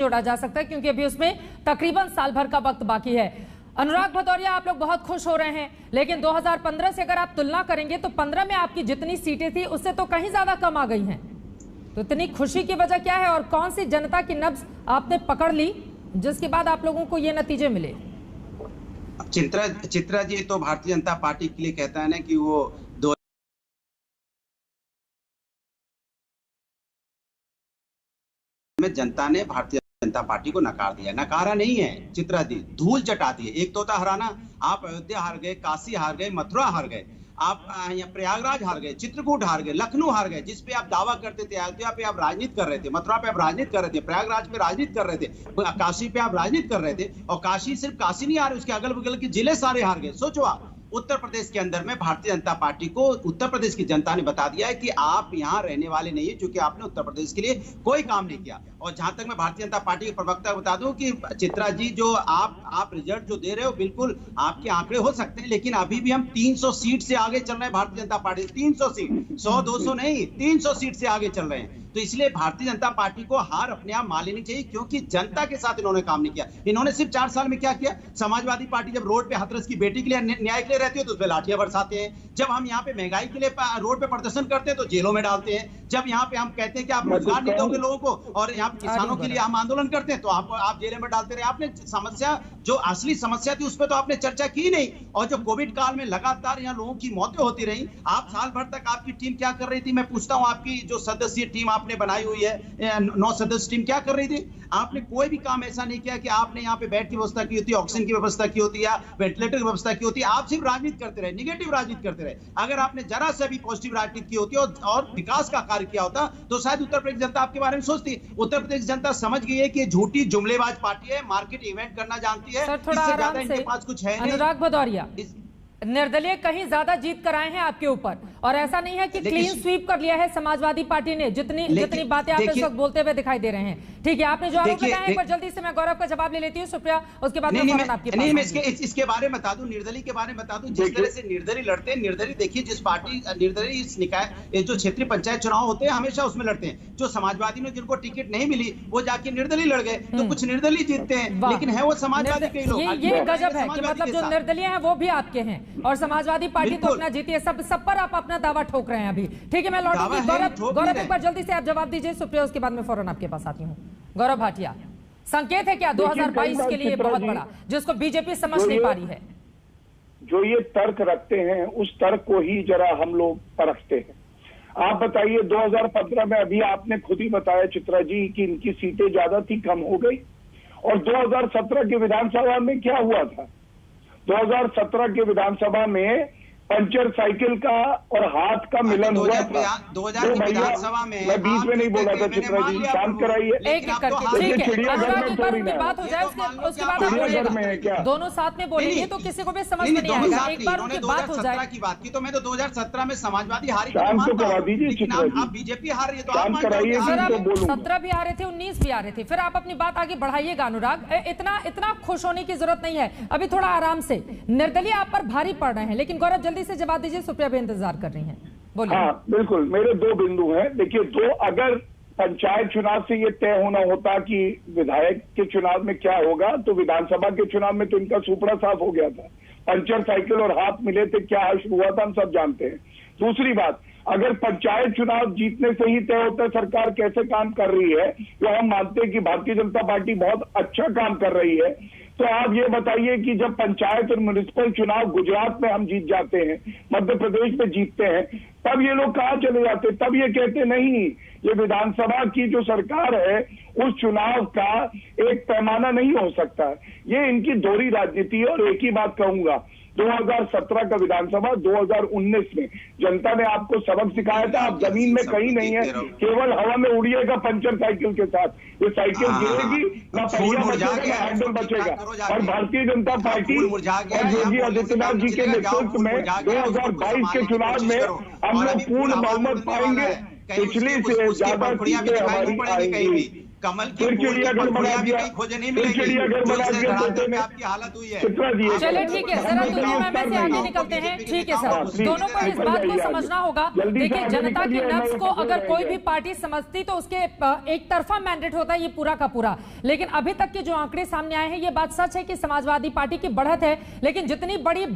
जोड़ा जा सकता है, क्योंकि अभी उसमें तकरीबन साल भर का वक्त बाकी है। अनुराग भदौरिया, आप लोग बहुत खुश हो रहे हैं, लेकिन 2015 से अगर आप तुलना करेंगे तो 15 में आपकी जितनी सीटें थी उससे तो कहीं ज्यादा कम आ गई हैं। तो इतनी खुशी की वजह क्या है और कौन सी जनता की नब्ज आपने पकड़ ली जिसके बाद आप लोगों को ये नतीजे मिले? चित्रा जी तो भारतीय जनता पार्टी के लिए कहता है ना कि वो में जनता ने भारतीय जनता पार्टी को नकार दिया। नकारा नहीं है चित्रा जी, धूल चटा दी है। एक तोता हराना, आप अयोध्या हार गए, काशी हार गए, मथुरा हार गए, आप यहाँ प्रयागराज हार गए, चित्रकूट हार गए, लखनऊ हार गए, जिसपे आप दावा करते थे। अयोध्या पे आप राजनीति कर रहे थे, मथुरा पे आप राजनीति कर रहे थे, प्रयागराज पे राजनीति कर रहे थे, काशी पे आप राजनीति कर रहे थे। और काशी सिर्फ काशी नहीं हारे, उसके अगल बगल के जिले सारे हार गए। सोचो आप, उत्तर प्रदेश के अंदर में भारतीय जनता पार्टी को उत्तर प्रदेश की जनता ने बता दिया है कि आप यहाँ रहने वाले नहीं है, क्योंकि आपने उत्तर प्रदेश के लिए कोई काम नहीं किया। और जहां तक मैं भारतीय जनता पार्टी के प्रवक्ता बता दूं कि चित्रा जी, जो आप रिजल्ट जो दे रहे हो, बिल्कुल आपके आंकड़े हो सकते हैं, लेकिन अभी भी हम 300 सीट से आगे चल रहे हैं। भारतीय जनता पार्टी 300 सीट, 100-200 नहीं, 300 सीट से आगे चल रहे हैं। तो इसलिए भारतीय जनता पार्टी को हार अपने आप मान लेनी चाहिए, क्योंकि जनता के साथ इन्होंने काम नहीं किया। इन्होंने सिर्फ 4 साल में क्या किया? समाजवादी पार्टी जब रोड पे हाथरस की बेटी के लिए न्याय के लिए रहती है तो उस पर लाठियां बरसाते हैं। जब हम यहाँ पे महंगाई के लिए रोड पे प्रदर्शन करते हैं तो जेलों में डालते हैं। जब यहाँ पे हम कहते हैं कि आप रोजगार नहीं दोगे लोगों को, और यहाँ किसानों के लिए हम आंदोलन करते हैं तो आप जेल में डालते रहे। आपने समस्या, जो असली समस्या थी, उस पर तो आपने चर्चा की नहीं। और जो कोविड काल में लगातार यहाँ लोगों की मौतें होती रही, आप साल भर तक आपकी टीम क्या कर रही थी? मैं पूछता हूँ, आपकी जो सदस्यीय टीम आपने बनाई हुई है, 9 सदस्य टीम, क्या कर रही थी? आपने कोई भी काम ऐसा नहीं किया कि आपने यहाँ पे बेड की व्यवस्था की होती, ऑक्सीजन की व्यवस्था की होती या वेंटिलेटर की व्यवस्था की होती। आप सिर्फ राजनीति करते रहे, निगेटिव राजनीति करते रहे। अगर आपने जरा से भी पॉजिटिव राजनीति की होती और विकास का कार्य किया होता तो शायद उत्तर प्रदेश जनता आपके बारे में सोचती। उत्तर प्रदेश जनता समझ गई है कि झूठी जुमलेबाज पार्टी है, मार्केट इवेंट करना जानती है, इससे ज्यादा इनके पास कुछ है नहीं। अनुराग भदौरिया, निर्दलीय कहीं ज्यादा जीत कराए हैं आपके ऊपर, और ऐसा नहीं है कि क्लीन स्वीप कर लिया है समाजवादी पार्टी ने, जितनी बातें आप इस वक्त बोलते हुए दिखाई दे रहे हैं। ठीक है, आपने जो आरोप लगाया है, पर जल्दी से मैं गौरव का जवाब ले लेती हूँ, सुप्रिया, उसके बाद इसके बारे में बता दूं, निर्दलीय के बारे में बता दूं। जिस तरह से निर्दलीय लड़ते हैं, निर्दलीय देखिए, जिस पार्टी निर्दलीय इस निकाय जो क्षेत्रीय पंचायत चुनाव होते हैं हमेशा उसमें लड़ते हैं। जो समाजवादी में जिनको टिकट नहीं मिली वो जाके निर्दलीय लड़ गए, तो कुछ निर्दलीय जीतते हैं, लेकिन है वो समाजवादी के लोग। ये गजब है कि मतलब जो निर्दलीय है वो भी आपके हैं और समाजवादी पार्टी तो अपना जीती है। सब पर आप अपना दावा ठोक रहे हैं अभी। ठीक है, मैं लौटूंगी। गौरव एक बार जल्दी से आप जवाब दीजिए, सुप्रिया उसके बाद में फौरन आपके पास आती हूँ। गौरव भाटिया, संकेत है क्या 2022 के लिए बहुत बड़ा, जिसको बीजेपी समझ नहीं पा रही है? जो ये तर्क रखते हैं उस तर्क को ही जरा हम लोग परखते हैं। आप बताइए, 2015 में अभी आपने खुद ही बताया चित्रा जी कि इनकी सीटें ज्यादा थी, कम हो गई। और 2017 के विधानसभा में क्या हुआ था? 2017 के विधानसभा में पंचर साइकिल का और हाथ का मिलन हुआ था। 2000 की विधानसभा में मैं बीच में नहीं बोला था चित्रा जी, शांत कराइए। चिड़ियाघर में थोड़ी ना बात हो जाए, उसके बाद आप बोलिएगा। दोनों साथ में बोलेंगे तो किसी को भी समझ में नहीं आएगा। एक बार उनकी बात हो जाए की बात की तो मैं तो 2017 में समाजवादी हारी, शांत तो करा दीजिए चित्रा जी, आप बीजेपी हार रही है तो शांत कराइए। 17 भी आ रहे थे, 19 भी आ रहे थे, फिर आप अपनी बात आगे बढ़ाइएगा। अनुराग, इतना खुश होने की जरूरत नहीं है, अभी थोड़ा आराम से। निर्दलीय आप पर भारी पड़ रहे हैं, लेकिन गौरव जल्दी से जवाब दीजिए, सुप्रिया भी इंतजार कर रही हैं, बोलिए। हाँ बिल्कुल, मेरे 2 बिंदु हैं। देखिए, अगर पंचायत चुनाव से ये तय होना होता कि विधायक के चुनाव में क्या होगा, तो विधानसभा के चुनाव में तो इनका सुपड़ा साफ हो गया था। पंचर साइकिल और हाथ मिले थे, क्या शुरू हुआ था हम सब जानते हैं। दूसरी बात, अगर पंचायत चुनाव जीतने से ही तय होता है सरकार कैसे काम कर रही है, तो हम मानते हैं कि भारतीय जनता पार्टी बहुत अच्छा काम कर रही है। तो आप ये बताइए कि जब पंचायत और म्युनिसिपल चुनाव गुजरात में हम जीत जाते हैं, मध्य प्रदेश में जीतते हैं, तब ये लोग कहाँ चले जाते? तब ये कहते नहीं, ये विधानसभा की जो सरकार है उस चुनाव का एक पैमाना नहीं हो सकता। ये इनकी दोहरी राजनीति है। और एक ही बात कहूंगा, 2017 का विधानसभा 2019 में जनता ने आपको सबक सिखाया था, आप जमीन में कहीं नहीं है, केवल हवा में उड़िएगा पंचर साइकिल के साथ। ये साइकिल गिरेगी, ना पहिया बचेगा ना हैंडल बचेगा। और भारतीय जनता पार्टी और योगी आदित्यनाथ जी के नेतृत्व में 2022 के चुनाव में हम लोग पूर्ण बहुमत पाएंगे। पिछली से ज्यादा सीटें हमारी आएंगी। कमल की फिर चिड़ियाघर बना दिया, खोजे नहीं फिर मिलेगी। चिड़ियाघर बना जो से दिया धरातल छोटे पे में। आपकी हालत हुई है। चित्रा जी, चलिए ठीक है, जरा दोनों में से आगे निकलते हैं। ठीक है सर, प्लीज, दोनों को इस निकल बात को जाइए आगे। समझना होगा। जल्दी से देखिए, आगे जनता की निकलिए, नब्ज नहीं को तो अगर कोई रहेंगे। भी पार्टी समझती तो उसके एक तरफा मैंडेट होता है ये पूरा का पूरा। लेकिन अभी तक के जो आंकड़े सामने आए हैं, ये बात सच है कि समाजवादी पार्टी की बढ़त है, लेकिन जितनी बड़ी